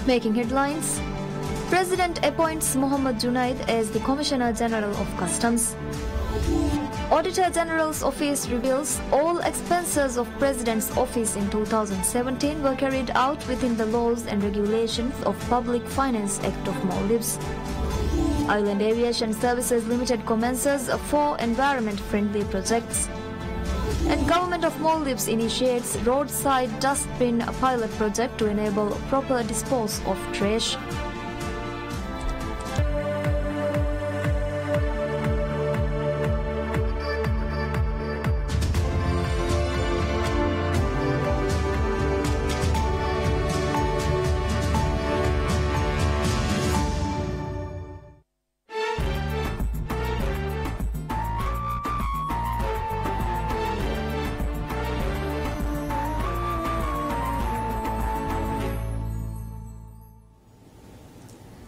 Making headlines. President appoints Mohammad Junaid as the Commissioner General of Customs. Auditor General's Office reveals all expenses of President's Office in 2017 were carried out within the laws and regulations of Public Finance Act of Maldives. Island Aviation Services Limited commences 4 environment-friendly projects. And Government of Maldives initiates Roadside dustbin pilot project to enable proper disposal of trash.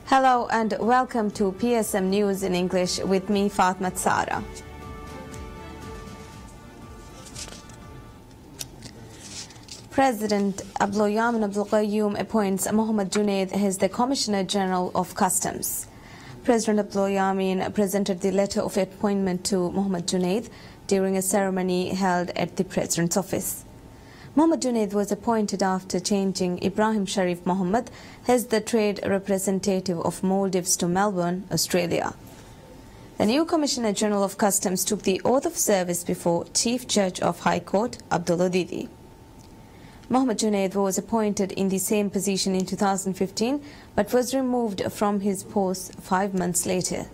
Hello and welcome to PSM News in English with me, Fatma Sara. President Abdulyamin Abdul Qayyum appoints Mohammad Junaid as the Commissioner General of Customs. President Abdulyamin presented the letter of appointment to Mohammad Junaid during a ceremony held at the President's office. Mohammad Junaid was appointed after changing Ibrahim Sharif Mohammed as the trade representative of Maldives to Melbourne, Australia. The new Commissioner General of Customs took the oath of service before Chief Judge of High Court, Abdullah Didi. Mohammad Junaid was appointed in the same position in 2015 but was removed from his post 5 months later.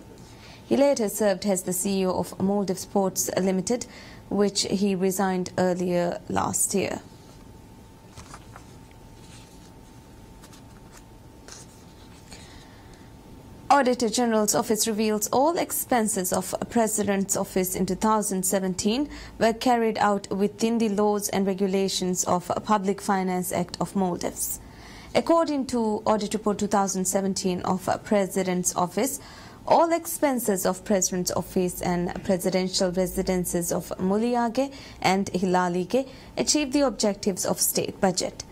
He later served as the CEO of Maldives Ports Limited, which he resigned earlier last year. Auditor General's Office reveals all expenses of President's Office in 2017 were carried out within the laws and regulations of Public Finance Act of Maldives. According to Audit Report 2017 of President's Office, all expenses of President's Office and presidential residences of Muliage and Hilalige achieved the objectives of state budget.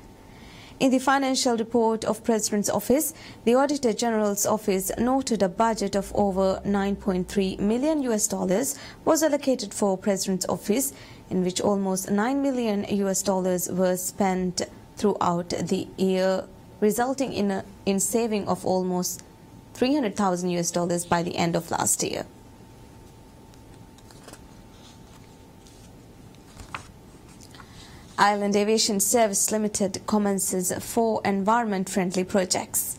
In the financial report of President's Office, the Auditor General's Office noted a budget of over $9.3 million was allocated for President's Office, in which almost $9 million were spent throughout the year, resulting in saving of almost $300,000 by the end of last year. Island Aviation Service Limited commences 4 environment-friendly projects.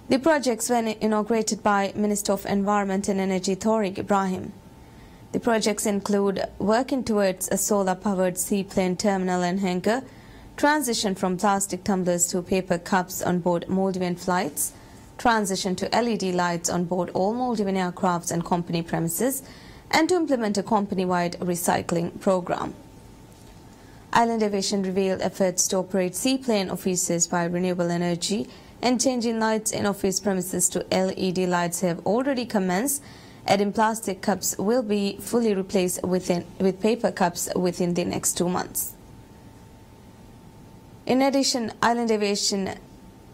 The projects were inaugurated by Minister of Environment and Energy Tariq Ibrahim. The projects include working towards a solar-powered seaplane terminal and hangar, transition from plastic tumblers to paper cups on board Maldivian flights, transition to LED lights on board all Maldivian aircrafts and company premises, and to implement a company-wide recycling program. Island Aviation revealed efforts to operate seaplane offices by renewable energy and changing lights in office premises to LED lights have already commenced, adding plastic cups will be fully replaced with paper cups within the next 2 months. In addition, Island Aviation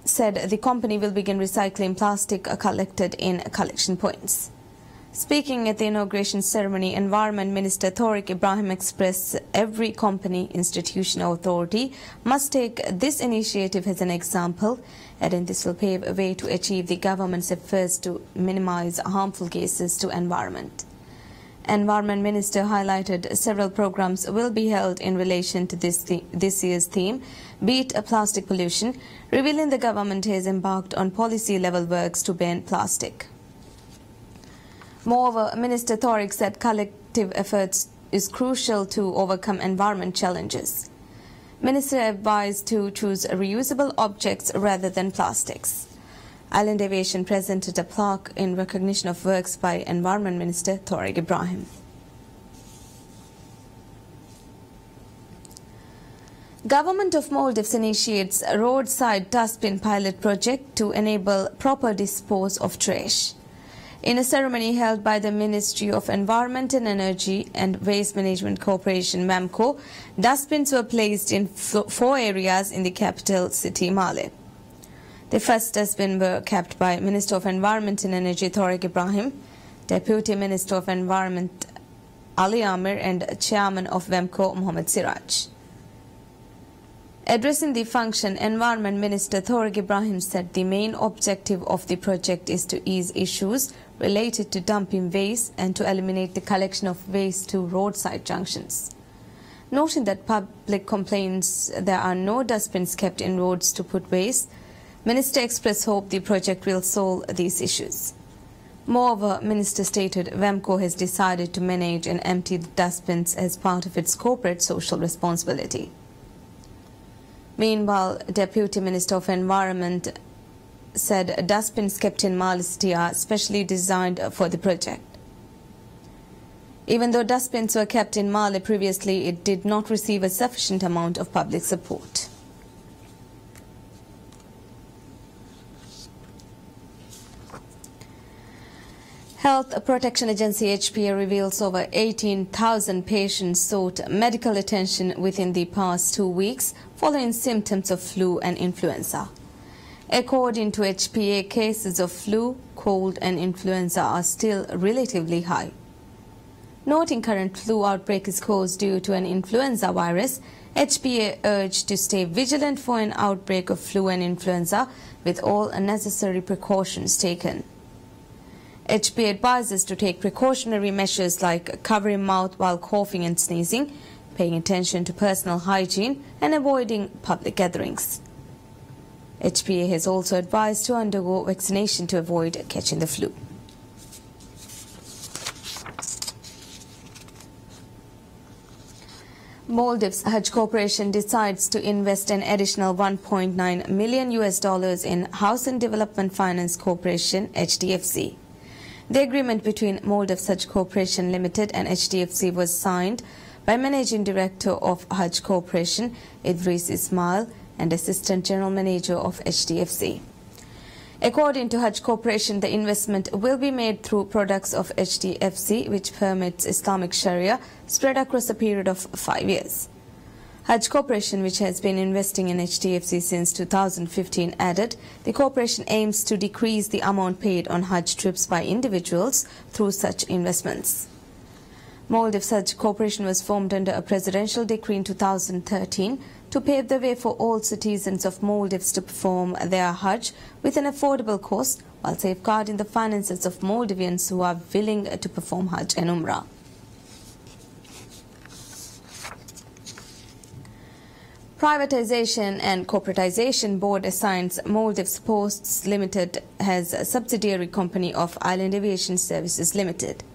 said the company will begin recycling plastic collected in collection points. Speaking at the inauguration ceremony, Environment Minister Tariq Ibrahim expressed every company, institution or authority must take this initiative as an example, adding this will pave a way to achieve the government's efforts to minimize harmful gases to environment. Environment Minister highlighted several programs will be held in relation to this year's theme, be it plastic pollution, revealing the government has embarked on policy-level works to ban plastic. Moreover, Minister Tariq said collective efforts is crucial to overcome environment challenges. Minister advised to choose reusable objects rather than plastics. Island Aviation presented a plaque in recognition of works by Environment Minister Tariq Ibrahim. Government of Maldives initiates a roadside dustbin pilot project to enable proper disposal of trash. In a ceremony held by the Ministry of Environment and Energy and Waste Management Corporation (MEMCO), dustbins were placed in 4 areas in the capital city, Malé. The first dustbin were kept by Minister of Environment and Energy Tariq Ibrahim, Deputy Minister of Environment Ali Amir and Chairman of WEMCO Mohammed Siraj. Addressing the function, Environment Minister Tariq Ibrahim said the main objective of the project is to ease issues related to dumping waste and to eliminate the collection of waste to roadside junctions. Noting that public complaints there are no dustbins kept in roads to put waste, Minister expressed hope the project will solve these issues. Moreover, Minister stated WEMCO has decided to manage and empty the dustbins as part of its corporate social responsibility. Meanwhile, Deputy Minister of Environment said dustbins kept in Maldives City are specially designed for the project. Even though dustbins were kept in Mali previously, it did not receive a sufficient amount of public support. Health Protection Agency HPA reveals over 18,000 patients sought medical attention within the past 2 weeks following symptoms of flu and influenza. According to HPA, cases of flu, cold and influenza are still relatively high. Noting current flu outbreak is caused due to an influenza virus, HPA urged to stay vigilant for an outbreak of flu and influenza with all necessary precautions taken. HPA advises to take precautionary measures like covering mouth while coughing and sneezing, paying attention to personal hygiene and avoiding public gatherings. HPA has also advised to undergo vaccination to avoid catching the flu. Maldives Hajj Corporation decides to invest an additional $1.9 million in Housing Development Finance Corporation (HDFC). The agreement between Maldives Hajj Corporation Limited and HDFC was signed by Managing Director of Hajj Corporation Idris Ismail and Assistant General Manager of HDFC. According to Hajj Corporation, the investment will be made through products of HDFC, which permits Islamic Sharia spread across a period of 5 years. Hajj Corporation, which has been investing in HDFC since 2015, added, the corporation aims to decrease the amount paid on Hajj trips by individuals through such investments. Maldives Hajj Corporation was formed under a presidential decree in 2013 to pave the way for all citizens of Maldives to perform their Hajj with an affordable cost while safeguarding the finances of Maldivians who are willing to perform Hajj and Umrah. Privatization and Corporatization Board assigns Maldives Posts Limited as a subsidiary company of Island Aviation Services Limited.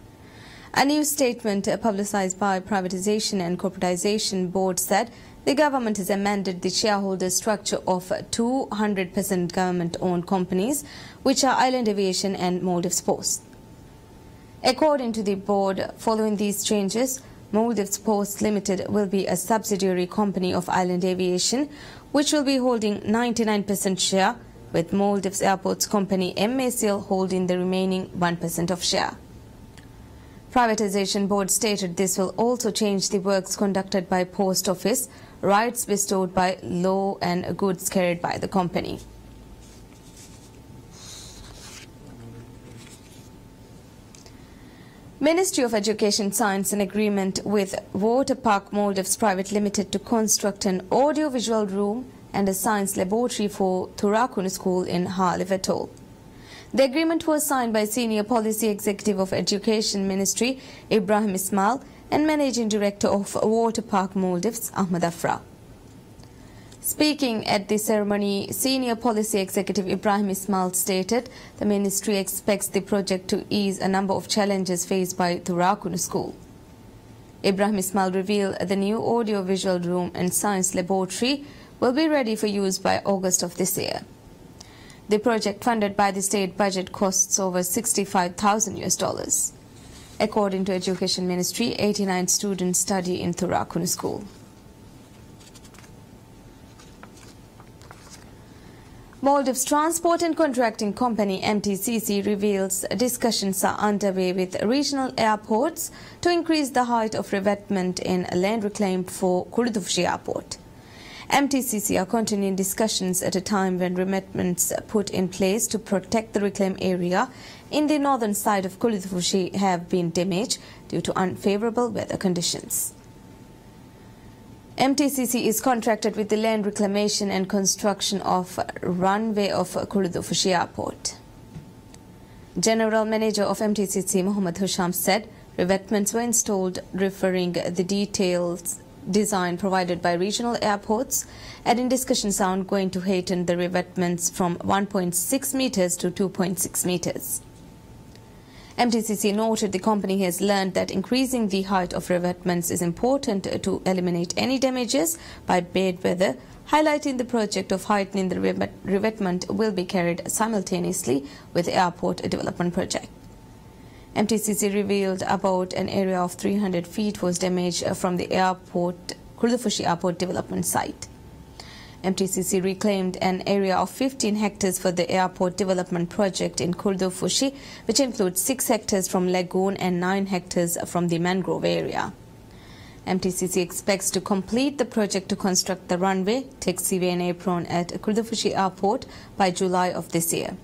A new statement publicized by Privatization and Corporatization Board said the government has amended the shareholder structure of 200% government-owned companies, which are Island Aviation and Maldives Post. According to the board, following these changes, Maldives Post Limited will be a subsidiary company of Island Aviation, which will be holding 99% share, with Maldives Airports Company MACL holding the remaining 1% of share. Privatization Board stated this will also change the works conducted by Post Office, rights bestowed by law and goods carried by the company. Ministry of Education signed an agreement with Waterpark Maldives Private Limited to construct an audio-visual room and a science laboratory for Thurakun School in Halif Atoll. The agreement was signed by Senior Policy Executive of Education Ministry Ibrahim Ismail and Managing Director of Waterpark Maldives Ahmed Afra. Speaking at the ceremony, Senior Policy Executive Ibrahim Ismail stated the ministry expects the project to ease a number of challenges faced by Thurakun School. Ibrahim Ismail revealed the new audio-visual room and science laboratory will be ready for use by August of this year. The project, funded by the state budget, costs over $65,000. According to Education Ministry, 89 students study in Thurakun School. Maldives Transport and Contracting Company MTCC reveals discussions are underway with regional airports to increase the height of revetment in land reclaimed for Kurdufshi Airport. MTCC are continuing discussions at a time when remettments put in place to protect the reclaimed area in the northern side of Kulitfushi have been damaged due to unfavorable weather conditions. MTCC is contracted with the land reclamation and construction of runway of Kulitfushi Airport. General Manager of MTCC Mohammad Husham said revetments were installed referring the details design provided by regional airports, adding discussions are ongoing to heighten the revetments from 1.6 meters to 2.6 meters. MTCC noted the company has learned that increasing the height of revetments is important to eliminate any damages by bad weather, highlighting the project of heightening the revetment will be carried simultaneously with the airport development project. MTCC revealed about an area of 300 feet was damaged from the Kulitfushi Airport development site. MTCC reclaimed an area of 15 hectares for the airport development project in Kulitfushi, which includes 6 hectares from lagoon and 9 hectares from the mangrove area. MTCC expects to complete the project to construct the runway, taxiway and apron at Kulitfushi Airport by July of this year.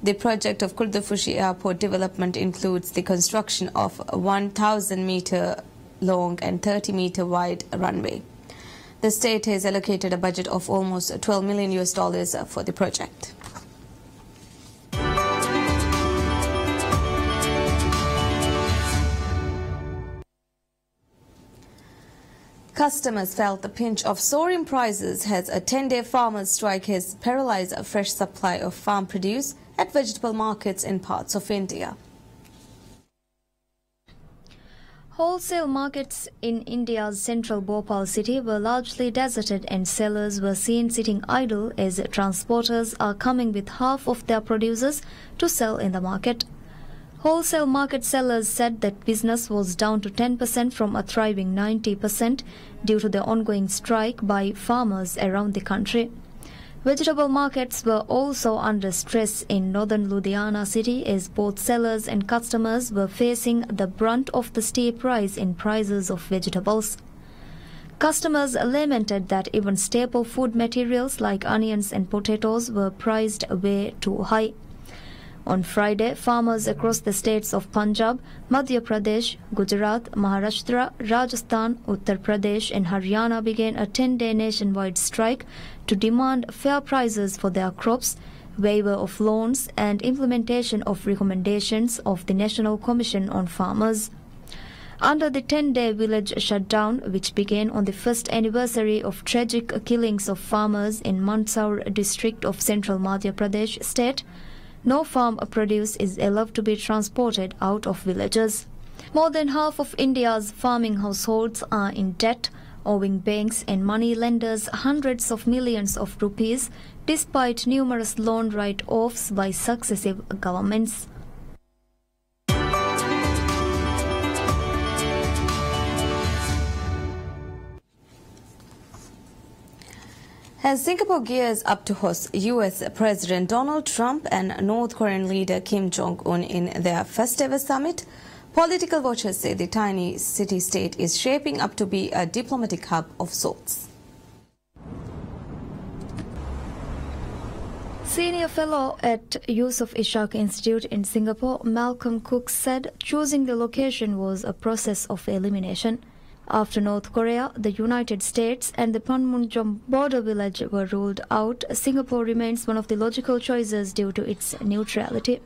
The project of Kulitfushi Airport development includes the construction of a 1,000-meter long and 30-meter wide runway. The state has allocated a budget of almost $12 million for the project. Customers felt the pinch of soaring prices as a 10-day farmers' strike has paralyzed a fresh supply of farm produce at vegetable markets in parts of India. Wholesale markets in India's central Bhopal city were largely deserted and sellers were seen sitting idle as transporters are coming with half of their producers to sell in the market. Wholesale market sellers said that business was down to 10% from a thriving 90% due to the ongoing strike by farmers around the country. Vegetable markets were also under stress in northern Ludhiana city as both sellers and customers were facing the brunt of the steep rise in prices of vegetables. Customers lamented that even staple food materials like onions and potatoes were priced way too high. On Friday, farmers across the states of Punjab, Madhya Pradesh, Gujarat, Maharashtra, Rajasthan, Uttar Pradesh and Haryana began a 10-day nationwide strike to demand fair prices for their crops, waiver of loans and implementation of recommendations of the National Commission on Farmers. Under the 10-day village shutdown, which began on the first anniversary of tragic killings of farmers in Mandsaur district of central Madhya Pradesh state, no farm produce is allowed to be transported out of villages. More than half of India's farming households are in debt, owing banks and money lenders hundreds of millions of rupees, despite numerous loan write-offs by successive governments. As Singapore gears up to host US President Donald Trump and North Korean leader Kim Jong-un in their first ever summit, political watchers say the tiny city-state is shaping up to be a diplomatic hub of sorts. Senior fellow at Yusof Ishaq Institute in Singapore, Malcolm Cook said choosing the location was a process of elimination. After North Korea, the United States and the Panmunjom border village were ruled out, Singapore remains one of the logical choices due to its neutrality.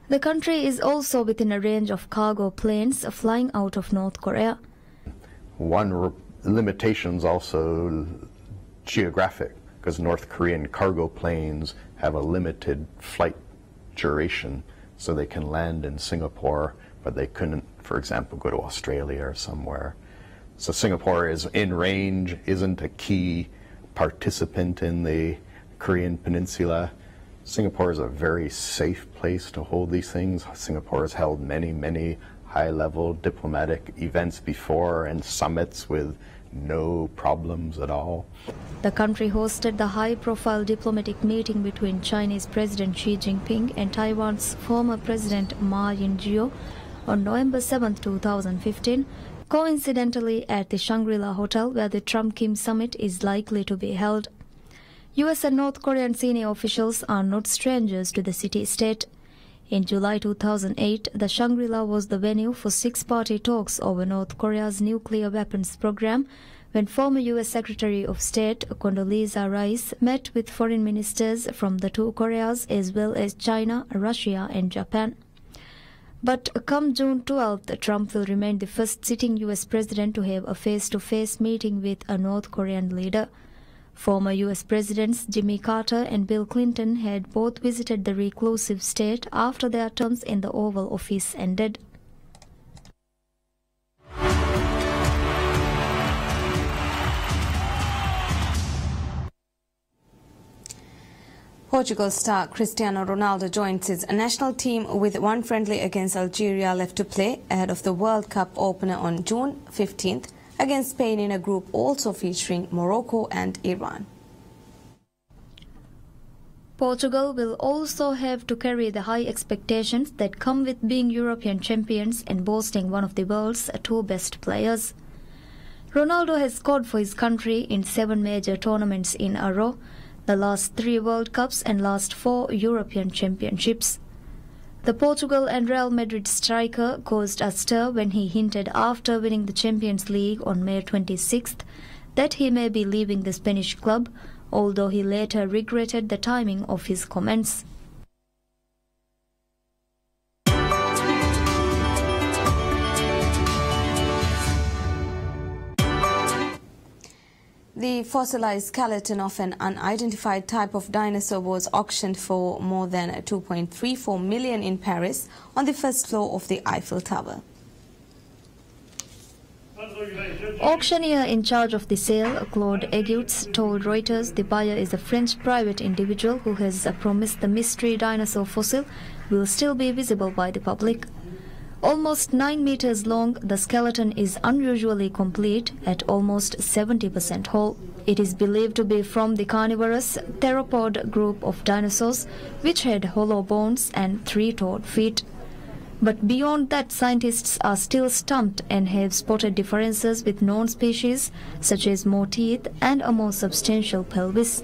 The country is also within a range of cargo planes flying out of North Korea. One limitation is also geographic, because North Korean cargo planes have a limited flight duration, so they can land in Singapore, but they couldn't, for example, go to Australia or somewhere. So Singapore is in range, isn't a key participant in the Korean peninsula. Singapore is a very safe place to hold these things. Singapore has held many high-level diplomatic events before and summits with no problems at all. The country hosted the high-profile diplomatic meeting between Chinese President Xi Jinping and Taiwan's former President Ma Ying-jeou on November 7, 2015, coincidentally at the Shangri-La Hotel where the Trump-Kim summit is likely to be held. US and North Korean senior officials are not strangers to the city-state. In July 2008, the Shangri-La was the venue for six-party talks over North Korea's nuclear weapons program when former US Secretary of State Condoleezza Rice met with foreign ministers from the two Koreas as well as China, Russia and Japan. But come June 12th, Trump will remain the first sitting US president to have a face-to-face meeting with a North Korean leader. Former US Presidents Jimmy Carter and Bill Clinton had both visited the reclusive state after their terms in the Oval Office ended. Portugal star Cristiano Ronaldo joins his national team with one friendly against Algeria left to play ahead of the World Cup opener on June 15th against Spain in a group also featuring Morocco and Iran. Portugal will also have to carry the high expectations that come with being European champions and boasting one of the world's two best players. Ronaldo has scored for his country in 7 major tournaments in a row, the last 3 World Cups and last 4 European Championships. The Portugal and Real Madrid striker caused a stir when he hinted after winning the Champions League on May 26th that he may be leaving the Spanish club, although he later regretted the timing of his comments. The fossilized skeleton of an unidentified type of dinosaur was auctioned for more than 2.34 million in Paris on the first floor of the Eiffel Tower. Auctioneer in charge of the sale, Claude Egutes, told Reuters the buyer is a French private individual who has promised the mystery dinosaur fossil will still be visible by the public. Almost 9 meters long, the skeleton is unusually complete at almost 70% whole. It is believed to be from the carnivorous theropod group of dinosaurs, which had hollow bones and 3-toed feet. But beyond that, scientists are still stumped and have spotted differences with known species, such as more teeth and a more substantial pelvis.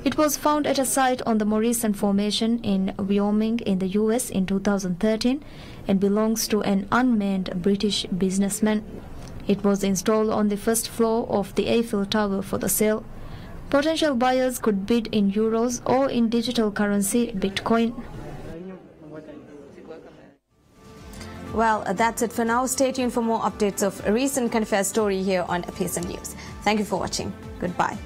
It was found at a site on the Morrison Formation in Wyoming in the US in 2013 and belongs to an unmanned British businessman. It was installed on the first floor of the Eiffel Tower for the sale. Potential buyers could bid in euros or in digital currency Bitcoin. Well, that's it for now. Stay tuned for more updates of a recent current affairs story here on PSM News. Thank you for watching. Goodbye.